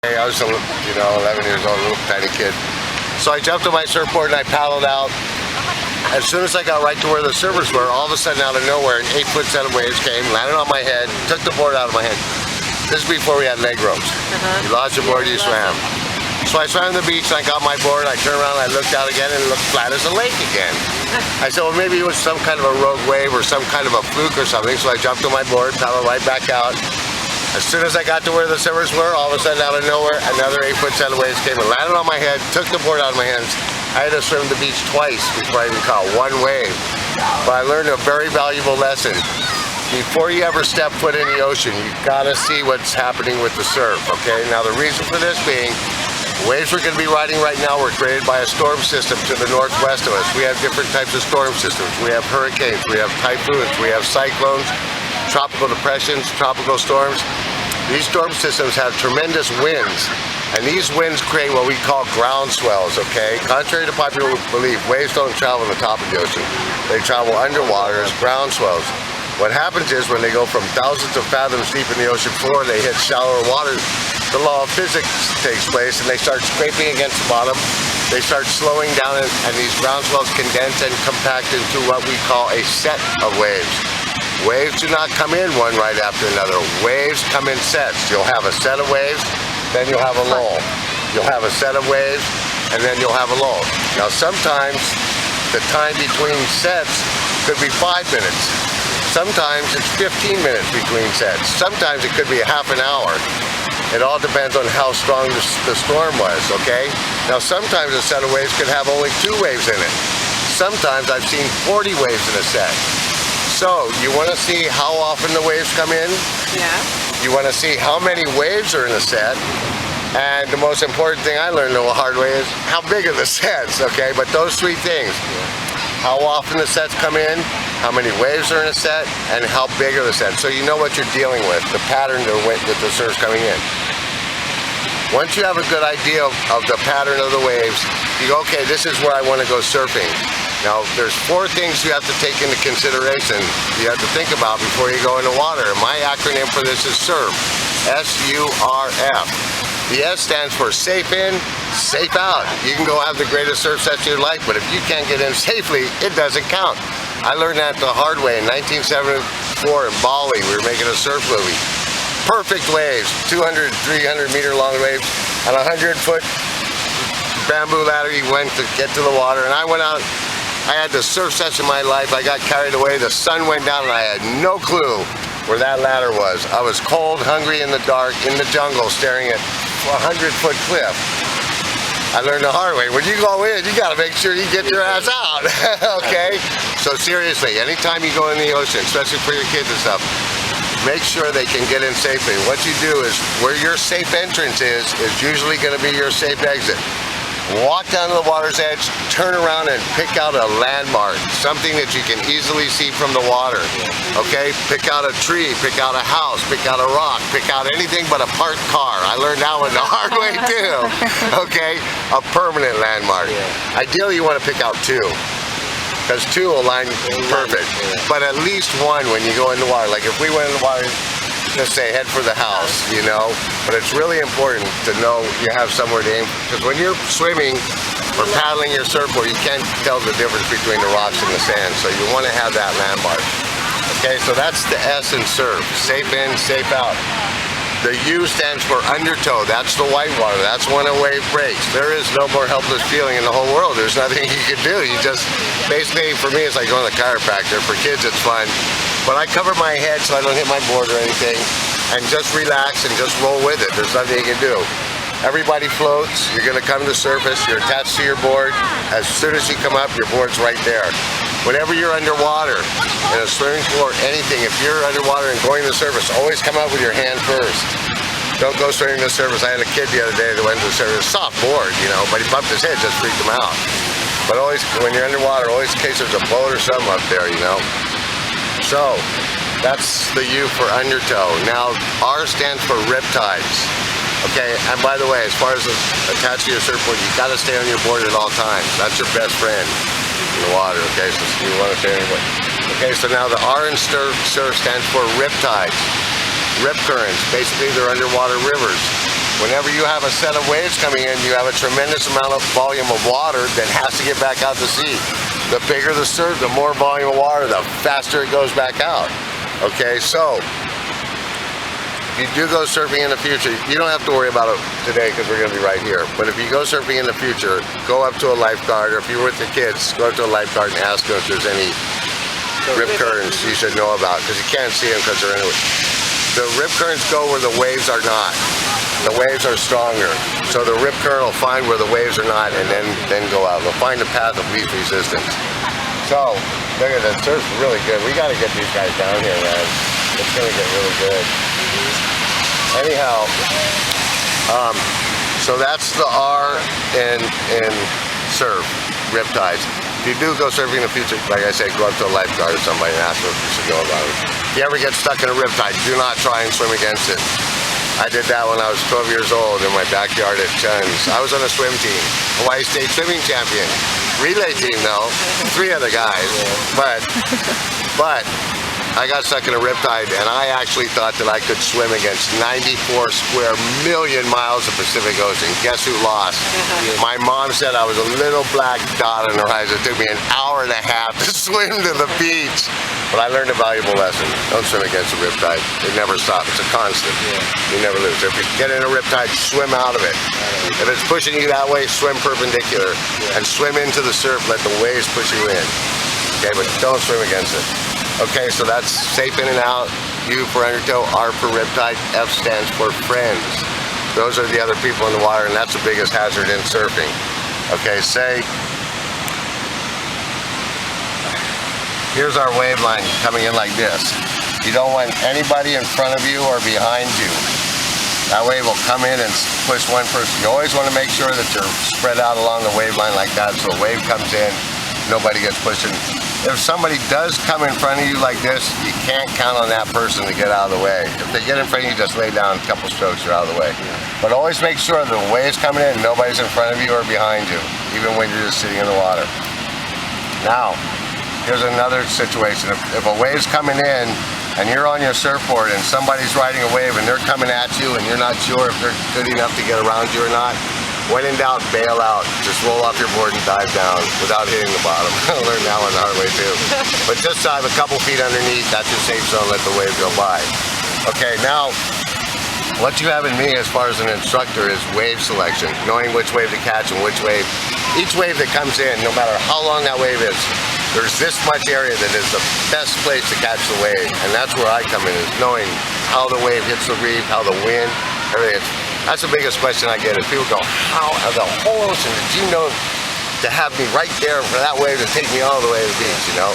I was, 11 years old, a little tiny kid. So I jumped on my surfboard and I paddled out. As soon as I got right to where the surfers were, all of a sudden out of nowhere, an 8-foot set of waves came, landed on my head, took the board out of my hand. This is before we had leg ropes. You lost your board, you swam. So I swam to the beach and I got my board, I turned around and I looked out again and it looked flat as a lake again. I said, well, maybe it was some kind of a rogue wave or some kind of a fluke or something. So I jumped on my board, paddled right back out. As soon as I got to where the surfers were, all of a sudden out of nowhere, another 8-foot set of waves came and landed on my head, took the board out of my hands. I had to swim the beach twice before I even caught one wave. But I learned a very valuable lesson. Before you ever step foot in the ocean, you gotta see what's happening with the surf, okay? Now the reason for this being, waves we're gonna be riding right now were created by a storm system to the northwest of us. We have different types of storm systems. We have hurricanes, we have typhoons, we have cyclones, tropical depressions, tropical storms. These storm systems have tremendous winds, and these winds create what we call ground swells, okay? Contrary to popular belief, waves don't travel on the top of the ocean. They travel underwater as ground swells. What happens is when they go from thousands of fathoms deep in the ocean floor, they hit shallower water, the law of physics takes place and they start scraping against the bottom. They start slowing down and these ground swells condense and compact into what we call a set of waves. Waves do not come in one right after another. Waves come in sets. You'll have a set of waves, then you'll have a lull. You'll have a set of waves, and then you'll have a lull. Now sometimes the time between sets could be 5 minutes. Sometimes it's 15 minutes between sets. Sometimes it could be a half an hour. It all depends on how strong the storm was, okay? Now sometimes a set of waves could have only 2 waves in it. Sometimes I've seen 40 waves in a set. So, you want to see how often the waves come in? Yeah. You want to see how many waves are in a set? And the most important thing I learned the hard way is how big are the sets, okay? But those 3 things, how often the sets come in, how many waves are in a set, and how big are the sets. So you know what you're dealing with, the pattern that the surf's coming in. Once you have a good idea of the pattern of the waves, you go, okay, this is where I want to go surfing. Now, there's 4 things you have to take into consideration, you have to think about before you go into water. My acronym for this is SURF, S-U-R-F. The S stands for safe in, safe out. You can go have the greatest surf session you like, but if you can't get in safely, it doesn't count. I learned that the hard way in 1974 in Bali. We were making a surf movie. Perfect waves, 200, 300 meter long waves, on a 100-foot bamboo ladder you went to get to the water, and I went out. I had the surf session of my life. I got carried away. The sun went down and I had no clue where that ladder was. I was cold, hungry, in the dark, in the jungle, staring at a 100-foot cliff. I learned the hard way. When you go in, you got to make sure you get your ass out, okay? So seriously, anytime you go in the ocean, especially for your kids and stuff, make sure they can get in safely. What you do is, where your safe entrance is usually going to be your safe exit. Walk down to the water's edge, turn around and pick out a landmark, something that you can easily see from the water, okay? Pick out a tree, pick out a house, pick out a rock, pick out anything but a parked car. I learned that one the hard way too, okay? A permanent landmark. Ideally you want to pick out 2, because 2 will line perfect, but at least 1 when you go in the water. Like if we went in the water, just say head for the house, you know, but it's really important to know you have somewhere to aim, because when you're swimming or paddling your surfboard, you can't tell the difference between the rocks and the sand, so you want to have that landmark. Okay, so that's the S in surf, safe in, safe out. The U stands for undertow. That's the white water. That's when a wave breaks. There is no more helpless feeling in the whole world. There's nothing you can do. You just, basically, for me, it's like going to the chiropractor. For kids, it's fun. But I cover my head so I don't hit my board or anything, and just relax and just roll with it. There's nothing you can do. Everybody floats. You're going to come to the surface. You're attached to your board. As soon as you come up, your board's right there. Whenever you're underwater, in a swimming pool or anything, if you're underwater and going to the surface, always come up with your hand first. Don't go swimming to the surface. I had a kid the other day that went to the surface, soft board, you know, but he bumped his head, just freaked him out. But always, when you're underwater, always in case there's a boat or something up there, you know. So, that's the U for undertow. Now, R stands for riptides. Okay, and by the way, as far as attached to your surfboard, you got to stay on your board at all times. That's your best friend in the water, okay, so you want to stay anyway. Okay, so now the R in surf stands for riptides. Rip currents, basically they're underwater rivers. Whenever you have a set of waves coming in, you have a tremendous amount of volume of water that has to get back out to sea. The bigger the surf, the more volume of water, the faster it goes back out. Okay, so if you do go surfing in the future, you don't have to worry about it today because we're going to be right here. But if you go surfing in the future, go up to a lifeguard, or if you're with the kids, go up to a lifeguard and ask them if there's any rip currents you should know about, because you can't see them because they're in it. The rip currents go where the waves are not. The waves are stronger. So the rip current will find where the waves are not and then go out. They'll find the path of least resistance. So, look at that, surf's really good. We got to get these guys down here, man. It's going to get really good. Anyhow, so that's the R in surf, riptides. If you do go surfing in the future, like I said, go up to a lifeguard or somebody and ask them if you should know about it. If you ever get stuck in a riptide, do not try and swim against it. I did that when I was 12 years old in my backyard at Chun's. I was on a swim team, Hawaii State swimming champion. Relay team though, 3 other guys. But I got stuck in a riptide, and I actually thought that I could swim against 94 square million miles of Pacific Ocean. Guess who lost? My mom said I was a little black dot on the horizon. It took me an hour and a half to swim to the beach. But I learned a valuable lesson. Don't swim against a riptide. It never stops. It's a constant. You never lose. If you get in a riptide, swim out of it. If it's pushing you that way, swim perpendicular. And swim into the surf. Let the waves push you in. Okay, but don't swim against it. Okay, so that's safe in and out. U for undertow, R for riptide, F stands for friends. Those are the other people in the water, and that's the biggest hazard in surfing. Okay, say, here's our wave line coming in like this. You don't want anybody in front of you or behind you. That wave will come in and push one person. You always want to make sure that you're spread out along the wave line like that, so the wave comes in, nobody gets pushed in. If somebody does come in front of you like this, you can't count on that person to get out of the way. If they get in front of you, just lay down a couple strokes, you're out of the way. But always make sure the wave's coming in, nobody's in front of you or behind you, even when you're just sitting in the water. Now, here's another situation. If a wave's coming in and you're on your surfboard and somebody's riding a wave and they're coming at you and you're not sure if they're good enough to get around you or not, when in doubt, bail out. Just roll off your board and dive down without hitting the bottom. I learned that one the hard way too. But just dive a couple feet underneath, that's your safe zone, let the wave go by. Okay, now, what you have in me as far as an instructor is wave selection, knowing which wave to catch and which wave. Each wave that comes in, no matter how long that wave is, there's this much area that is the best place to catch the wave. And that's where I come in, is knowing how the wave hits the reef, how the wind, everything. That's the biggest question I get is people go, how the whole ocean did you know to have me right there for that wave to take me all the way to the beach, you know?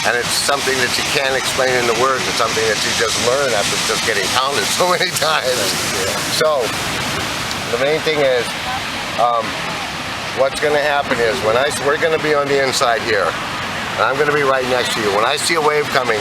And it's something that you can't explain in the words. It's something that you just learn after just getting pounded so many times. So, the main thing is, what's going to happen is we're going to be on the inside here, and I'm going to be right next to you. When I see a wave coming,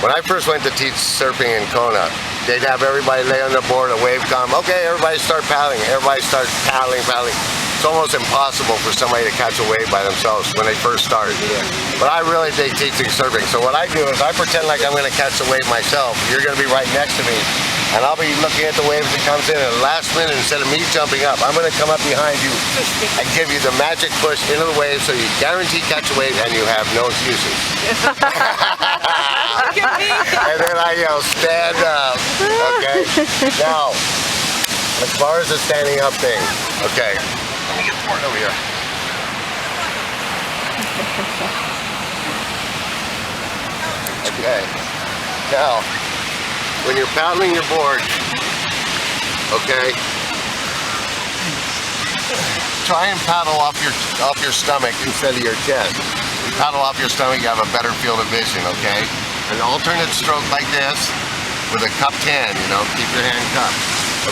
when I first went to teach surfing in Kona, they'd have everybody lay on the board, a wave come, okay, everybody start paddling. Everybody starts paddling. It's almost impossible for somebody to catch a wave by themselves when they first start. But I really dig teaching surfing. So what I do is I pretend like I'm going to catch the wave myself. You're going to be right next to me. And I'll be looking at the wave as it comes in, and at the last minute, instead of me jumping up, I'm going to come up behind you and give you the magic push into the wave so you guarantee catch a wave and you have no excuses. And then I yell, stand up. Okay? Now, as far as the standing up thing, okay, let me get the board over here. Okay. Now, when you're paddling your board, okay, try and paddle off your stomach instead of your chest. You paddle off your stomach, you have a better field of vision, okay? An alternate stroke like this with a cupped hand, you know, keep your hand cupped.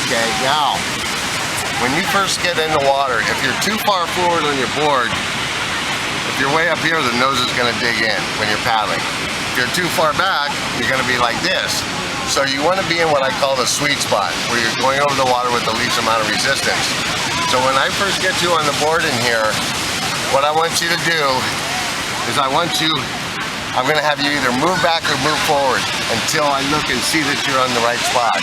Okay, now, when you first get in the water, if you're too far forward on your board, if you're way up here, the nose is going to dig in when you're paddling. If you're too far back, you're going to be like this. So you want to be in what I call the sweet spot, where you're going over the water with the least amount of resistance. So when I first get you on the board in here, what I want you to do is I'm going to have you either move back or move forward until I look and see that you're on the right spot.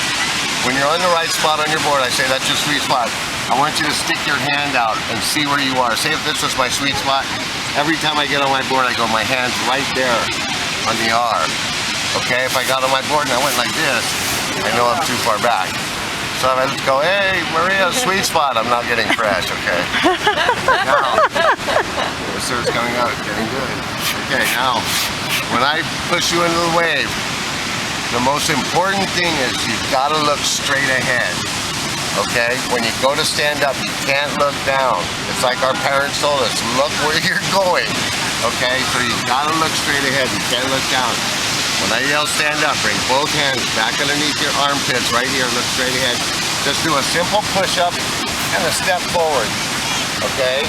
When you're on the right spot on your board, I say that's your sweet spot. I want you to stick your hand out and see where you are. Say if this was my sweet spot. Every time I get on my board, I go, my hand's right there on the R. Okay, if I got on my board and I went like this, I know I'm too far back. So I just go, hey, Maria, sweet spot. I'm not getting fresh, okay? Now, the surf's coming out, it's getting good. Okay, now, when I push you into the wave, the most important thing is you've got to look straight ahead. Okay? When you go to stand up, you can't look down. It's like our parents told us, look where you're going. Okay? So you've got to look straight ahead. You can't look down. When I yell stand up, bring both hands back underneath your armpits right here. Look straight ahead. Just do a simple push-up and a step forward. Okay?